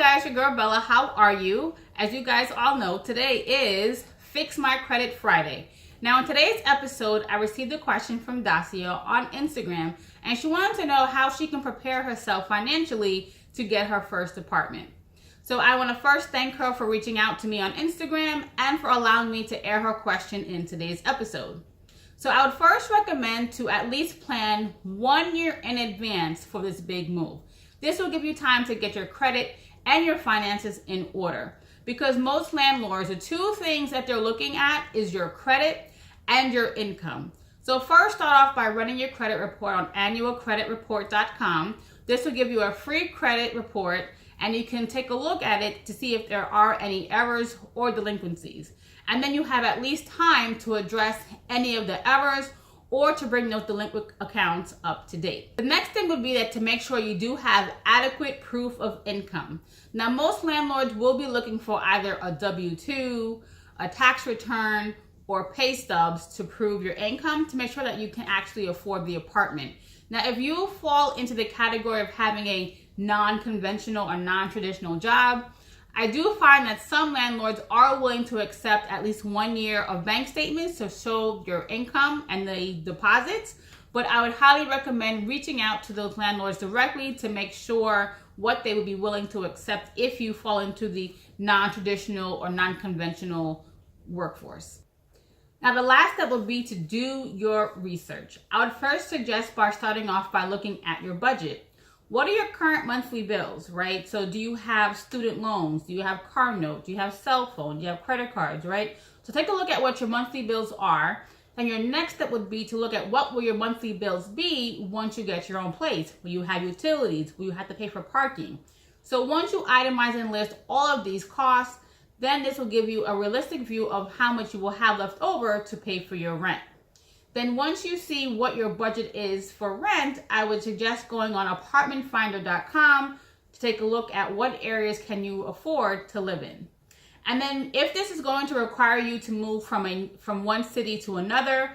guys, your girl Bella. How are you? As you guys all know, today is Fix My Credit Friday. Now in today's episode, I received a question from Dacia on Instagram, and she wanted to know how she can prepare herself financially to get her first apartment. So I want to first thank her for reaching out to me on Instagram and for allowing me to air her question in today's episode. So I would first recommend to at least plan 1 year in advance for this big move. This will give you time to get your credit and your finances in order, because most landlords, the two things that they're looking at is your credit and your income. So first, start off by running your credit report on annualcreditreport.com. This will give you a free credit report, and you can take a look at it to see if there are any errors or delinquencies. And then you have at least time to address any of the errors or to bring those delinquent accounts up to date. The next thing would be that to make sure you do have adequate proof of income. Now, most landlords will be looking for either a W-2, a tax return, or pay stubs to prove your income to make sure that you can actually afford the apartment. Now, if you fall into the category of having a non-conventional or non-traditional job, I do find that some landlords are willing to accept at least 1 year of bank statements to show your income and the deposits, but I would highly recommend reaching out to those landlords directly to make sure what they would be willing to accept if you fall into the non-traditional or non-conventional workforce. Now, the last step would be to do your research. I would first suggest by starting off by looking at your budget. What are your current monthly bills, right? So do you have student loans? Do you have car notes? Do you have cell phone? Do you have credit cards, right? So take a look at what your monthly bills are. And your next step would be to look at what will your monthly bills be once you get your own place. Will you have utilities? Will you have to pay for parking? So once you itemize and list all of these costs, then this will give you a realistic view of how much you will have left over to pay for your rent. Then once you see what your budget is for rent, I would suggest going on apartmentfinder.com to take a look at what areas can you afford to live in. And then if this is going to require you to move from one city to another,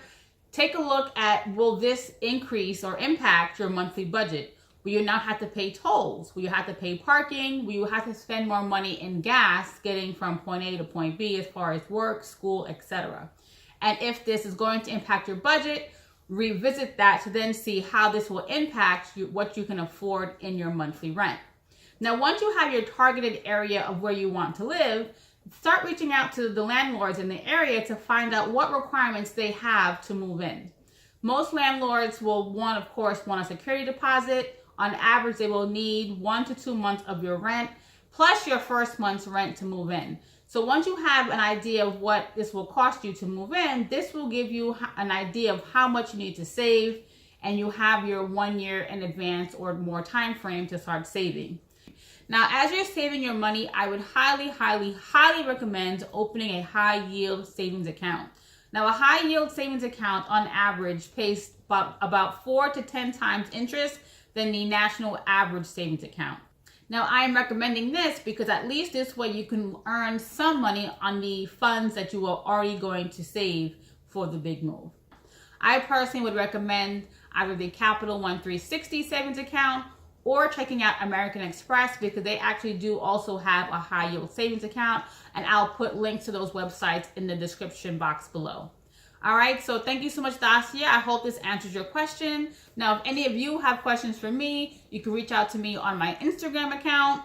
take a look at, will this increase or impact your monthly budget? Will you now have to pay tolls? Will you have to pay parking? Will you have to spend more money in gas getting from point A to point B as far as work, school, etc.? And if this is going to impact your budget, revisit that to then see how this will impact what you can afford in your monthly rent. Now, once you have your targeted area of where you want to live, start reaching out to the landlords in the area to find out what requirements they have to move in. Most landlords will of course, want a security deposit. On average, they will need 1 to 2 months of your rent plus your first month's rent to move in. So once you have an idea of what this will cost you to move in, this will give you an idea of how much you need to save, and you have your 1 year in advance or more time frame to start saving. Now, as you're saving your money, I would highly, highly, highly recommend opening a high yield savings account. Now, a high yield savings account on average pays about 4 to 10 times interest than the national average savings account. Now, I'm recommending this because at least this way you can earn some money on the funds that you are already going to save for the big move. I personally would recommend either the Capital One 360 savings account or checking out American Express, because they actually do also have a high yield savings account, and I'll put links to those websites in the description box below. All right, so thank you so much, Dacia. I hope this answers your question. Now, if any of you have questions for me, you can reach out to me on my Instagram account.